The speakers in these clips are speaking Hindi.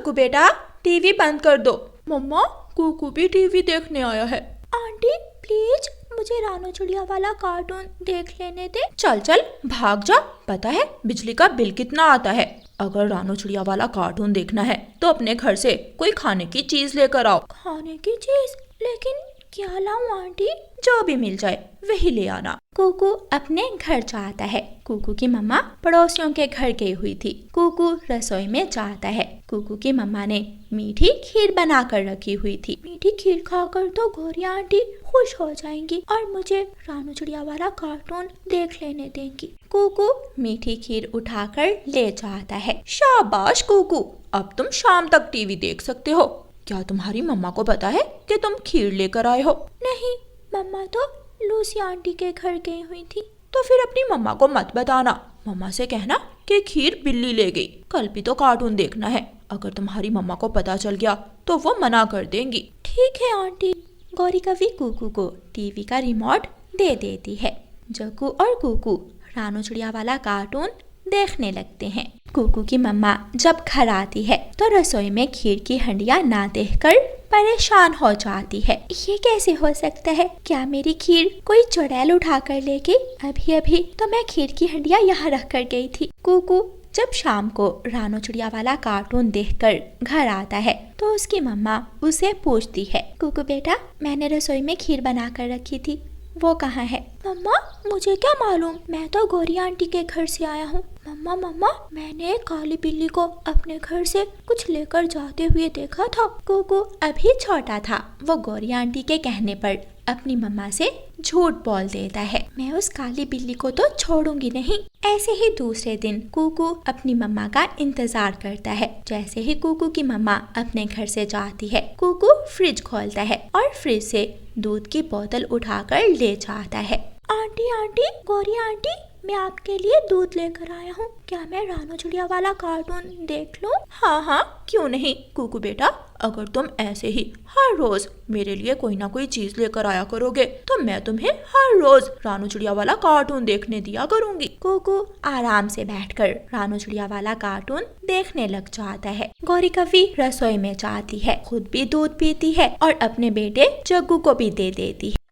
कुकू बेटा, टीवी बंद कर दो। मम्मा, कुकू भी टीवी देखने आया है। आंटी प्लीज मुझे रानू चिड़िया वाला कार्टून देख लेने दे। चल चल भाग जा, पता है बिजली का बिल कितना आता है। अगर रानू चिड़िया वाला कार्टून देखना है तो अपने घर से कोई खाने की चीज लेकर आओ। खाने की चीज? लेकिन क्या लाऊं आंटी? जो भी मिल जाए वही ले आना। कुकू अपने घर जाता है। कुकू की मम्मा पड़ोसियों के घर गई हुई थी। कुकू रसोई में जाता है। कुकू की मम्मा ने मीठी खीर बना कर रखी हुई थी। मीठी खीर खाकर तो गौरी आंटी खुश हो जाएंगी और मुझे रानू चिड़िया वाला कार्टून देख लेने देंगी। कुकू मीठी खीर उठाकर ले जाता है। शाबाश कुकू, अब तुम शाम तक टीवी देख सकते हो। क्या तुम्हारी मम्मा को पता है कि तुम खीर लेकर आए हो? नहीं, मम्मा तो लूसी आंटी के घर गई हुई थी। तो फिर अपनी मम्मा को मत बताना। मम्मा से कहना कि खीर बिल्ली ले गई। कल भी तो कार्टून देखना है। अगर तुम्हारी मम्मा को पता चल गया तो वो मना कर देंगी। ठीक है आंटी। गौरी कवि कुकू को टीवी का रिमोट दे देती है। जग्गू और कुकू रानू चिड़िया वाला कार्टून देखने लगते हैं। कुकू की मम्मा जब घर आती है तो रसोई में खीर की हंडिया ना देखकर परेशान हो जाती है। ये कैसे हो सकता है? क्या मेरी खीर कोई चुड़ैल उठा कर ले गई? अभी अभी तो मैं खीर की हंडिया यहाँ रख कर गई थी। कुकू जब शाम को रानू चिड़िया वाला कार्टून देखकर घर आता है तो उसकी मम्मा उसे पूछती है, कुकू बेटा, मैंने रसोई में खीर बना कर रखी थी, वो कहाँ है? मम्मा मुझे क्या मालूम, मैं तो गौरी आंटी के घर से आया हूँ। मम्मा मैंने एक काली बिल्ली को अपने घर से कुछ लेकर जाते हुए देखा था। कुकू अभी छोटा था। वो गौरी आंटी के कहने पर अपनी मम्मा से झूठ बोल देता है। मैं उस काली बिल्ली को तो छोड़ूंगी नहीं। ऐसे ही दूसरे दिन कुकू अपनी मम्मा का इंतजार करता है। जैसे ही कुकू की मम्मा अपने घर से जाती है, कुकू फ्रिज खोलता है और फ्रिज से दूध की बोतल उठाकर ले जाता है। आंटी, गौरी आंटी, मैं आपके लिए दूध लेकर आया हूँ। क्या मैं रानू चिड़िया वाला कार्टून देख लूं? हाँ, क्यों नहीं कुकू बेटा। अगर तुम ऐसे ही हर रोज मेरे लिए कोई ना कोई चीज लेकर आया करोगे तो मैं तुम्हें हर रोज रानू चिड़िया वाला कार्टून देखने दिया करूँगी। कुकू आराम से बैठकर रानू चिड़िया वाला कार्टून देखने लग जाता है। गौरी कवि रसोई में जाती है, खुद भी दूध पीती है और अपने बेटे जग्गू को भी दे देती है।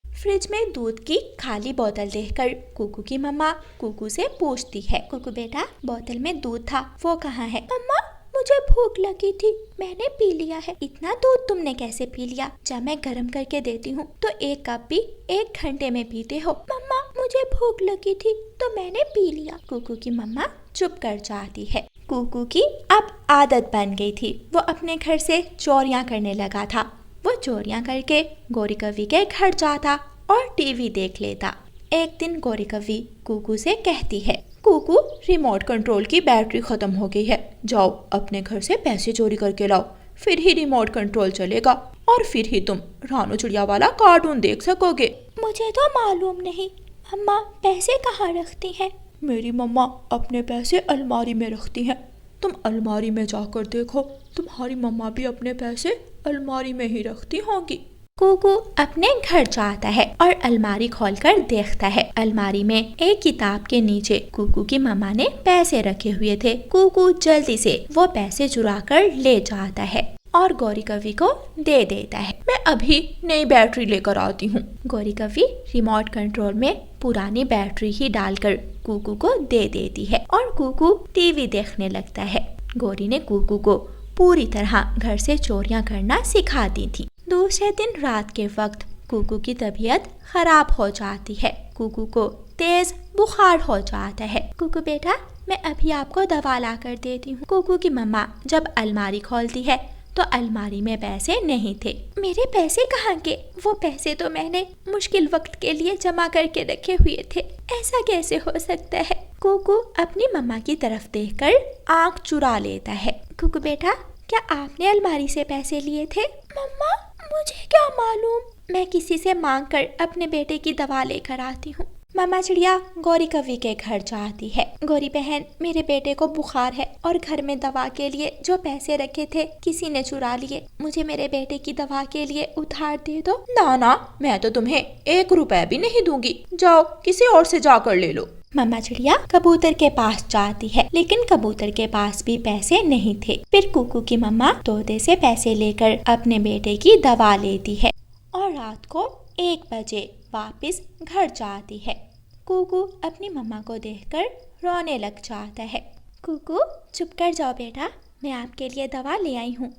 फ्रिज में दूध की खाली बोतल देखकर कुकू की मम्मा कुकू से पूछती है, कुकू बेटा, बोतल में दूध था, वो कहाँ है? मम्मा मुझे भूख लगी थी, मैंने पी लिया है। इतना दूध तुमने कैसे पी लिया? जब मैं गर्म करके देती हूँ तो एक कप भी 1 घंटे में पीते हो। मम्मा मुझे भूख लगी थी तो मैंने पी लिया। कुकू की मम्मा चुप कर जाती है। कुकू की अब आदत बन गई थी। वो अपने घर से चोरियां करने लगा था। वो चोरियां करके गौरी कवि के घर जाता और टीवी देख लेता। एक दिन गौरी कवि कुकू से कहती है, कुकू, रिमोट कंट्रोल की बैटरी खत्म हो गई है, जाओ अपने घर से पैसे चोरी करके लाओ, फिर ही रिमोट कंट्रोल चलेगा और फिर ही तुम रानू चिड़िया वाला कार्टून देख सकोगे। मुझे तो मालूम नहीं, अम्मा पैसे कहाँ रखती हैं? मेरी मम्मा अपने पैसे अलमारी में रखती हैं। तुम अलमारी में जाकर देखो, तुम्हारी मम्मा भी अपने पैसे अलमारी में ही रखती होंगी। कुकू अपने घर जाता है और अलमारी खोलकर देखता है। अलमारी में एक किताब के नीचे कुकू की मम्मा ने पैसे रखे हुए थे। कुकू जल्दी से वो पैसे चुरा कर ले जाता है और गौरी कवि को दे देता है। मैं अभी नई बैटरी लेकर आती हूँ। गौरी कवि रिमोट कंट्रोल में पुरानी बैटरी ही डालकर कुकू को दे देती है और कुकू टीवी देखने लगता है। गौरी ने कुकू को पूरी तरह घर से चोरियां करना सिखा दी थी। दूसरे दिन रात के वक्त कुकू की तबीयत खराब हो जाती है। कुकू को तेज बुखार हो जाता है। कुकू बेटा, मैं अभी आपको दवा ला कर देती हूँ। कुकू की मम्मा जब अलमारी खोलती है तो अलमारी में पैसे नहीं थे। मेरे पैसे कहाँ के? वो पैसे तो मैंने मुश्किल वक्त के लिए जमा करके रखे हुए थे। ऐसा कैसे हो सकता है? कुकू अपनी मम्मा की तरफ देखकर आंख चुरा लेता है। कुकू बेटा, क्या आपने अलमारी से पैसे लिए थे? मम्मा मुझे क्या मालूम, मैं किसी से मांग कर अपने बेटे की दवा लेकर आती हूँ। मामा चिड़िया गौरी कवि के घर जाती है। गौरी बहन, मेरे बेटे को बुखार है और घर में दवा के लिए जो पैसे रखे थे किसी ने चुरा लिए। मुझे मेरे बेटे की दवा के लिए उधार दे दो। ना ना, मैं तो तुम्हें 1 रुपया भी नहीं दूंगी। जाओ किसी और से जाकर ले लो। मामा चिड़िया कबूतर के पास जाती है, लेकिन कबूतर के पास भी पैसे नहीं थे। फिर कुकू की मम्मा तोते से पैसे लेकर अपने बेटे की दवा लेती है और रात को 1 बजे वापस घर जाती है। कुकू अपनी मम्मा को देखकर रोने लग जाता है। कुकू, चुप कर जाओ बेटा, मैं आपके लिए दवा ले आई हूँ।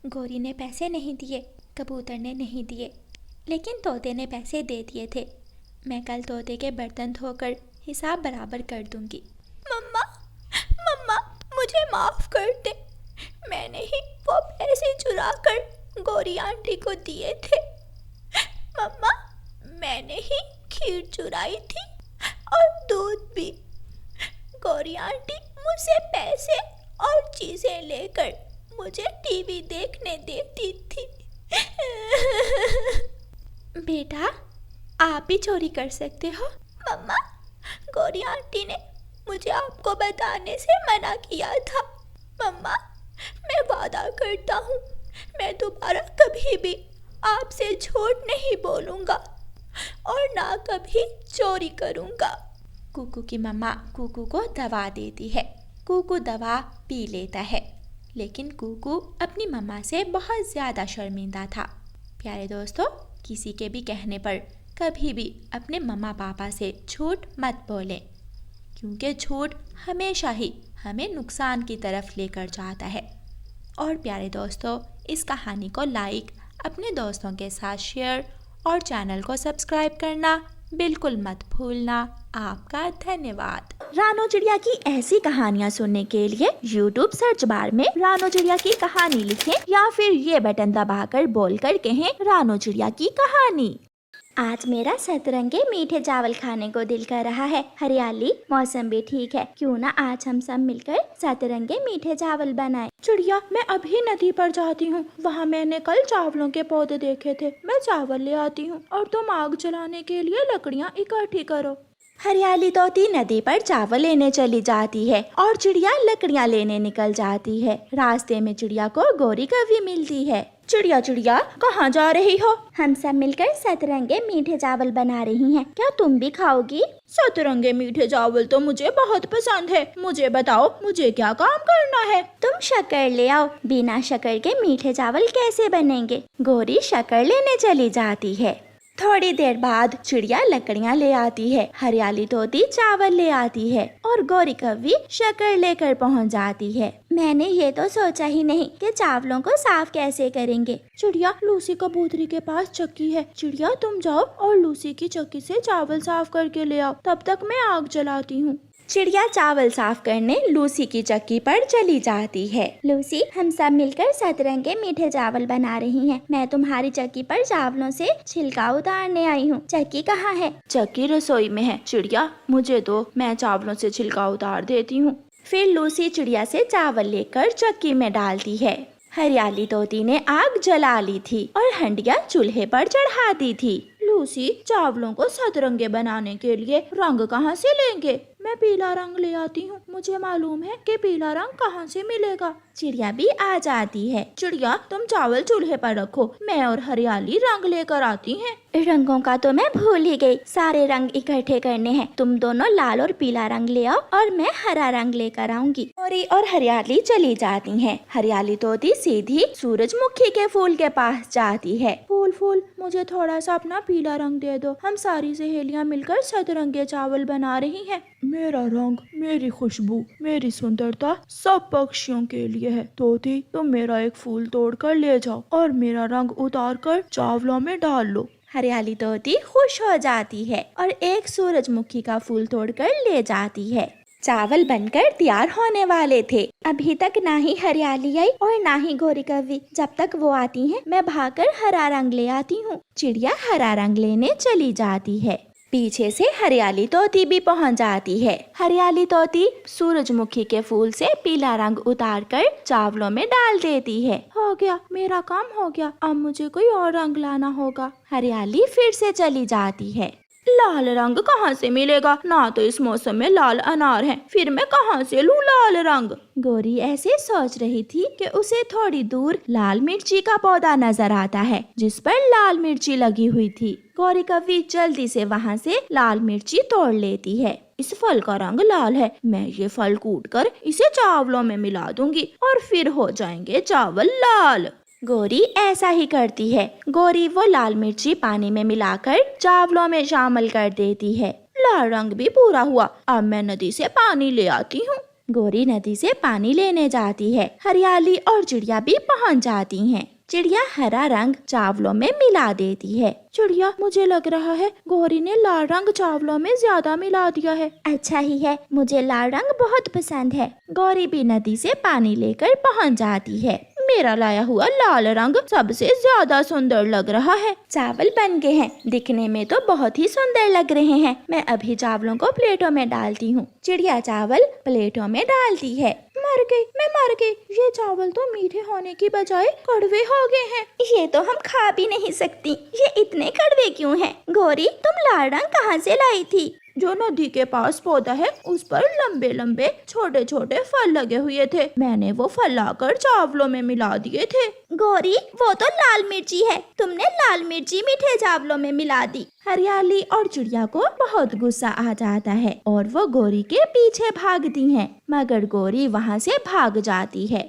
गौरी ने पैसे नहीं दिए, कबूतर ने नहीं दिए, लेकिन तोते ने पैसे दे दिए थे। मैं कल तोते के बर्तन धोकर हिसाब बराबर कर दूंगी। मम्मा, मम्मा मुझे माफ कर दे। मैंने ही वो पैसे चुरा कर गौरी आंटी को दिए थे। मम्मा, मैंने ही खीर चुराई थी और दूध भी। गौरी आंटी मुझसे पैसे और चीजें लेकर मुझे टीवी देखने देती थी। बेटा, आप भी चोरी कर सकते हो। मम्मा, गौरी आंटी ने मुझे आपको बताने से मना किया था। मम्मा, मैं वादा करता हूँ मैं दोबारा कभी भी आपसे झूठ नहीं बोलूँगा और ना कभी चोरी करूँगा। कुकू की मम्मा कुकू को दवा देती है। कुकू दवा पी लेता है, लेकिन कुकू अपनी मम्मा से बहुत ज़्यादा शर्मिंदा था। प्यारे दोस्तों, किसी के भी कहने पर कभी भी अपने मम्मा पापा से झूठ मत बोलें, क्योंकि झूठ हमेशा ही हमें नुकसान की तरफ लेकर जाता है। और प्यारे दोस्तों, इस कहानी को लाइक, अपने दोस्तों के साथ शेयर और चैनल को सब्सक्राइब करना बिल्कुल मत भूलना। आपका धन्यवाद। रानो चिड़िया की ऐसी कहानियाँ सुनने के लिए YouTube सर्च बार में रानो चिड़िया की कहानी लिखें या फिर ये बटन दबाकर बोलकर कहें रानो चिड़िया की कहानी। आज मेरा सतरंगे मीठे चावल खाने को दिल कर रहा है। हरियाली, मौसम भी ठीक है, क्यों ना आज हम सब मिलकर सतरंगे मीठे चावल बनाएं। चिड़िया, मैं अभी नदी पर जाती हूँ। वहाँ मैंने कल चावलों के पौधे देखे थे। मैं चावल ले आती हूँ और तुम आग जलाने के लिए लकड़ियाँ इकट्ठी करो। हरियाली तोती नदी पर चावल लेने चली जाती है और चिड़िया लकड़ियाँ लेने निकल जाती है। रास्ते में चिड़िया को गौरी कवि मिलती है। चिड़िया चिड़िया, कहाँ जा रही हो? हम सब मिलकर सतरंगे मीठे चावल बना रही हैं। क्या तुम भी खाओगी? सतरंगे मीठे चावल तो मुझे बहुत पसंद है। मुझे बताओ, मुझे क्या काम करना है? तुम शक्कर ले आओ। बिना शक्कर के मीठे चावल कैसे बनेंगे? गौरी शक्कर लेने चली जाती है। थोड़ी देर बाद चिड़िया लकड़ियाँ ले आती है, हरियाली तोती चावल ले आती है और गौरी कवि शक्कर लेकर पहुँच जाती है। मैंने ये तो सोचा ही नहीं कि चावलों को साफ कैसे करेंगे। चिड़िया, लूसी कबूतरी के पास चक्की है। चिड़िया, तुम जाओ और लूसी की चक्की से चावल साफ करके ले आओ। तब तक मैं आग जलाती हूँ। चिड़िया चावल साफ करने लूसी की चक्की पर चली जाती है। लूसी, हम सब मिलकर सतरंगे मीठे चावल बना रही हैं। मैं तुम्हारी चक्की पर चावलों से छिलका उतारने आई हूँ। चक्की कहाँ है? चक्की रसोई में है। चिड़िया, मुझे दो, मैं चावलों से छिलका उतार देती हूँ। फिर लूसी चिड़िया से चावल लेकर चक्की में डालती है। हरियाली तोती ने आग जला ली थी और हंडिया चूल्हे पर चढ़ा दी थी। लूसी, चावलों को सतरंगे बनाने के लिए रंग कहाँ से लेंगे? मैं पीला रंग ले आती हूँ। मुझे मालूम है कि पीला रंग कहाँ से मिलेगा। चिड़िया भी आ जाती है। चिड़िया, तुम चावल चूल्हे पर रखो, मैं और हरियाली रंग लेकर आती हैं। रंगों का तो मैं भूल ही गई। सारे रंग इकट्ठे करने हैं। तुम दोनों लाल और पीला रंग ले आओ और मैं हरा रंग लेकर आऊंगी। गौरी और हरियाली चली जाती हैं। हरियाली तोती सीधी सूरजमुखी के फूल के पास जाती है। फूल फूल, मुझे थोड़ा सा अपना पीला रंग दे दो। हम सारी सहेलियाँ मिलकर सतरंगे चावल बना रही हैं। मेरा रंग, मेरी खुशबू, मेरी सुंदरता सब पक्षियों के लिए है। तोती, तुम मेरा एक फूल तोड़ कर ले जाओ और मेरा रंग उतार कर चावलों में डाल लो। हरियाली तोती खुश हो जाती है और एक सूरजमुखी का फूल तोड़कर ले जाती है। चावल बनकर तैयार होने वाले थे। अभी तक ना ही हरियाली आई और ना ही गौरी कवि। जब तक वो आती हैं, मैं भागकर हरा रंग ले आती हूँ। चिड़िया हरा रंग लेने चली जाती है। पीछे से हरियाली तोती भी पहुंच जाती है। हरियाली तोती सूरजमुखी के फूल से पीला रंग उतारकर चावलों में डाल देती है। हो गया, मेरा काम हो गया। अब मुझे कोई और रंग लाना होगा। हरियाली फिर से चली जाती है। लाल रंग कहाँ से मिलेगा? ना तो इस मौसम में लाल अनार है, फिर मैं कहाँ से लूँ लाल रंग? गौरी ऐसे सोच रही थी कि उसे थोड़ी दूर लाल मिर्ची का पौधा नजर आता है जिस पर लाल मिर्ची लगी हुई थी। गौरी कव्वी जल्दी से वहाँ से लाल मिर्ची तोड़ लेती है। इस फल का रंग लाल है, मैं ये फल कूटकर इसे चावलों में मिला दूंगी और फिर हो जाएंगे चावल लाल। गौरी ऐसा ही करती है। गौरी वो लाल मिर्ची पानी में मिलाकर चावलों में शामिल कर देती है। लाल रंग भी पूरा हुआ, अब मैं नदी से पानी ले आती हूँ। गौरी नदी से पानी लेने जाती है। हरियाली और चिड़िया भी पहुँच जाती हैं। चिड़िया हरा रंग चावलों में मिला देती है। चिड़िया, मुझे लग रहा है गौरी ने लाल रंग चावलों में ज्यादा मिला दिया है। अच्छा ही है, मुझे लाल रंग बहुत पसंद है। गौरी भी नदी से पानी लेकर पहुँच जाती है। मेरा लाया हुआ लाल रंग सबसे ज्यादा सुंदर लग रहा है। चावल बन गए हैं, दिखने में तो बहुत ही सुंदर लग रहे हैं। मैं अभी चावलों को प्लेटों में डालती हूँ। चिड़िया चावल प्लेटों में डालती है। मर गई, मैं मर गई। ये चावल तो मीठे होने की बजाय कड़वे हो गए हैं। ये तो हम खा भी नहीं सकती। ये इतने कड़वे क्यों हैं? गौरी, तुम लाल रंग कहाँ से लाई थी? जो नदी के पास पौधा है उस पर लंबे लंबे छोटे छोटे फल लगे हुए थे, मैंने वो फल लाकर चावलों में मिला दिए थे। गौरी, वो तो लाल मिर्ची है, तुमने लाल मिर्ची मीठे चावलों में मिला दी। हरियाली और चिड़िया को बहुत गुस्सा आ जाता है और वो गौरी के पीछे भागती हैं, मगर गौरी वहाँ से भाग जाती है।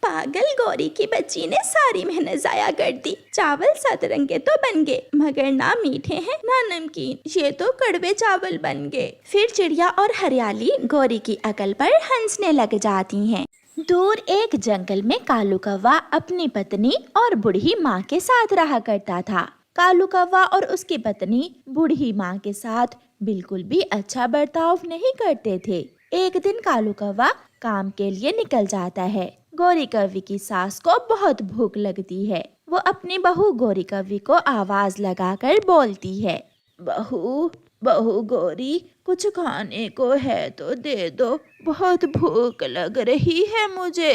पागल गौरी की बच्ची ने सारी मेहनत जाया कर दी। चावल सतरंगे तो बन गए, मगर ना मीठे हैं ना नमकीन, ये तो कड़वे चावल बन गए। फिर चिड़िया और हरियाली गौरी की अकल पर हंसने लग जाती हैं। दूर एक जंगल में कालू कौवा अपनी पत्नी और बूढ़ी माँ के साथ रहा करता था। कालू कौवा और उसकी पत्नी बूढ़ी माँ के साथ बिल्कुल भी अच्छा बर्ताव नहीं करते थे। एक दिन कालू कौवा काम के लिए निकल जाता है। गौरी कव्वी की सास को बहुत भूख लगती है। वो अपनी बहू गौरी कव्वी को आवाज लगाकर बोलती है, बहू बहू गौरी, कुछ खाने को है तो दे दो, बहुत भूख लग रही है मुझे।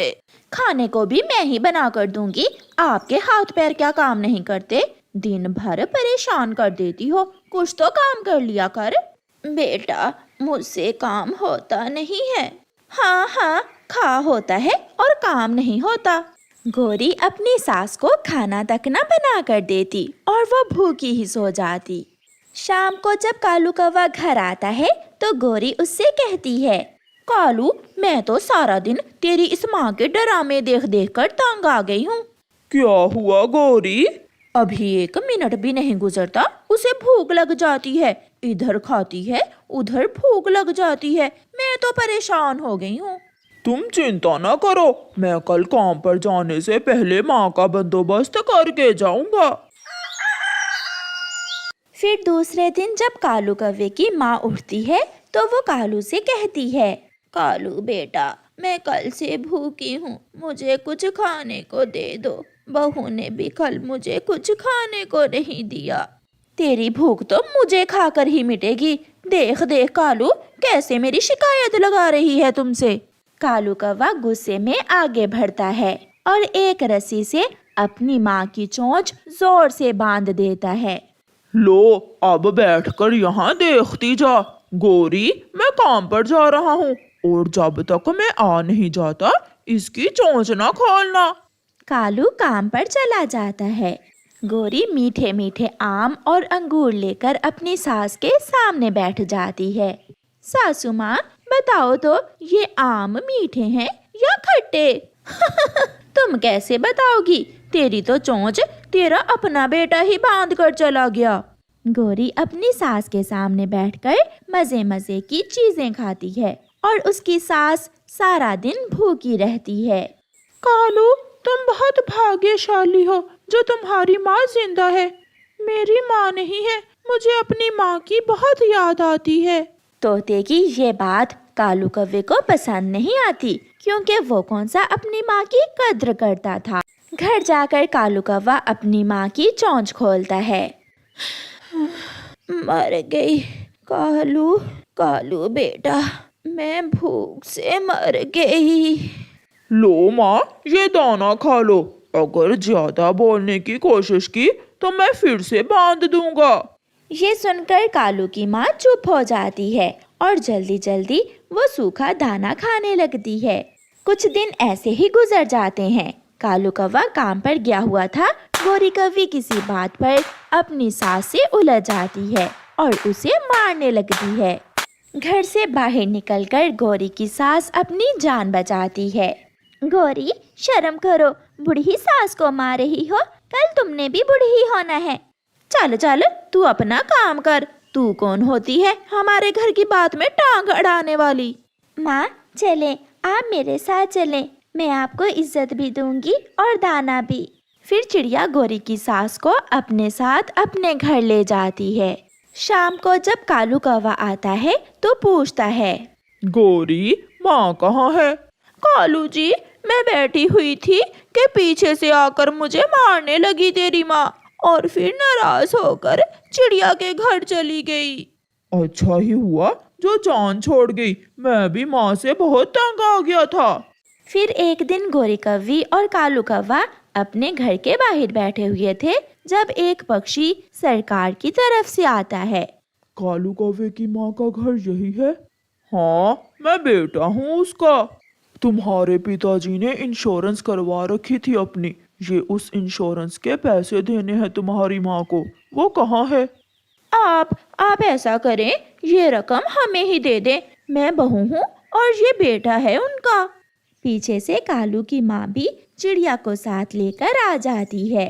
खाने को भी मैं ही बना कर दूंगी, आपके हाथ पैर क्या काम नहीं करते? दिन भर परेशान कर देती हो, कुछ तो काम कर लिया कर। बेटा, मुझसे काम होता नहीं है। हाँ हाँ, खा होता है और काम नहीं होता। गौरी अपनी सास को खाना तक न बना कर देती और वो भूखी ही सो जाती। शाम को जब कालू कौवा घर आता है तो गौरी उससे कहती है, कालू, मैं तो सारा दिन तेरी इस माँ के ड्रामे देख देख कर तंग आ गई हूँ। क्या हुआ गौरी? अभी 1 मिनट भी नहीं गुजरता उसे भूख लग जाती है, इधर खाती है उधर भूख लग जाती है, मैं तो परेशान हो गई हूँ। तुम चिंता न करो, मैं कल काम पर जाने से पहले माँ का बंदोबस्त करके जाऊंगा। फिर दूसरे दिन जब कालू कौवे की माँ उठती है तो वो कालू से कहती है, कालू बेटा, मैं कल से भूखी हूँ, मुझे कुछ खाने को दे दो। बहू ने भी कल मुझे कुछ खाने को नहीं दिया। तेरी भूख तो मुझे खाकर ही मिटेगी। देख देख कालू, कैसे मेरी शिकायत लगा रही है तुमसे। कालू कौवा गुस्से में आगे बढ़ता है और एक रस्सी से अपनी माँ की चोंच जोर से बांध देता है। लो, अब बैठकर यहाँ देखती जा। गौरी, मैं काम पर जा रहा हूँ और जब तक मैं आ नहीं जाता इसकी चोंच ना खोलना। कालू काम पर चला जाता है। गौरी मीठे मीठे आम और अंगूर लेकर अपनी सास के सामने बैठ जाती है। सासू माँ, बताओ तो ये आम मीठे हैं या खट्टे? तुम कैसे बताओगी? तेरी तो चोंच तेरा अपना बेटा ही बांध कर चला गया। गौरी अपनी सास के सामने बैठकर मजे मजे की चीजें खाती है और उसकी सास सारा दिन भूखी रहती है। कालू, तुम बहुत भाग्यशाली हो जो तुम्हारी माँ जिंदा है। मेरी माँ नहीं है, मुझे अपनी माँ की बहुत याद आती है। तोते की ये बात कालू कौवे को पसंद नहीं आती क्योंकि वो कौन सा अपनी माँ की कद्र करता था। घर जाकर कालू कौवा अपनी माँ की चोंच खोलता है। मर गई कालू, कालू बेटा, मैं भूख से मर गई। लो माँ, ये दाना खा लो। अगर ज्यादा बोलने की कोशिश की तो मैं फिर से बांध दूंगा। ये सुनकर कालू की माँ चुप हो जाती है और जल्दी जल्दी वो सूखा दाना खाने लगती है। कुछ दिन ऐसे ही गुजर जाते हैं। कालू कौवा काम पर गया हुआ था। गोरी कौवी किसी बात पर अपनी सास से उलझ जाती है और उसे मारने लगती है। घर से बाहर निकलकर गोरी की सास अपनी जान बचाती है। गोरी, शर्म करो, बूढ़ी सास को मार रही हो, कल तुमने भी बूढ़ी ही होना है। चल चल, तू अपना काम कर। तू कौन होती है हमारे घर की बात में टांग अड़ाने वाली? माँ चले, आप मेरे साथ चले, मैं आपको इज्जत भी दूंगी और दाना भी। फिर चिड़िया गोरी की सास को अपने साथ अपने घर ले जाती है। शाम को जब कालू कौवा आता है तो पूछता है, गोरी, माँ कहाँ है? कालू जी, मैं बैठी हुई थी कि पीछे से आकर मुझे मारने लगी तेरी माँ, और फिर नाराज होकर चिड़िया के घर चली गई। अच्छा ही हुआ जो जान छोड़ गई, मैं भी माँ से बहुत तंग आ गया था। फिर एक दिन गोरी कौवी और कालू कौवा अपने घर के बाहर बैठे हुए थे जब एक पक्षी सरकार की तरफ से आता है। कालू कौवे की माँ का घर यही है? हाँ, मैं बेटा हूँ उसका। तुम्हारे पिताजी ने इंश्योरेंस करवा रखी थी अपनी, ये उस इंश्योरेंस के पैसे देने हैं तुम्हारी माँ को। वो कहाँ है? आप ऐसा करें, ये रकम हमें ही दे दें। मैं बहू हूँ और ये बेटा है उनका। पीछे से कालू की माँ भी चिड़िया को साथ लेकर आ जाती है।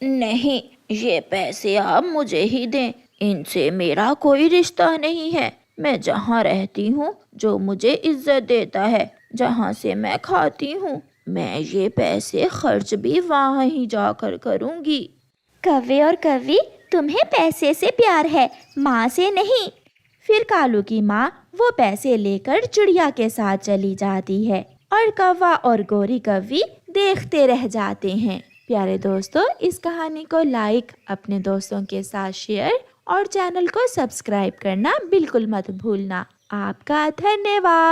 नहीं, ये पैसे आप मुझे ही दें, इनसे मेरा कोई रिश्ता नहीं है। मैं जहाँ रहती हूँ, जो मुझे इज्जत देता है, जहाँ से मैं खाती हूँ, मैं ये पैसे खर्च भी वहाँ ही जाकर करूँगी। कौवे और कौवी, तुम्हें पैसे से प्यार है, माँ से नहीं। फिर कालू की माँ वो पैसे लेकर चिड़िया के साथ चली जाती है और कौवा और गोरी कौवी देखते रह जाते हैं। प्यारे दोस्तों, इस कहानी को लाइक, अपने दोस्तों के साथ शेयर और चैनल को सब्सक्राइब करना बिल्कुल मत भूलना। आपका धन्यवाद।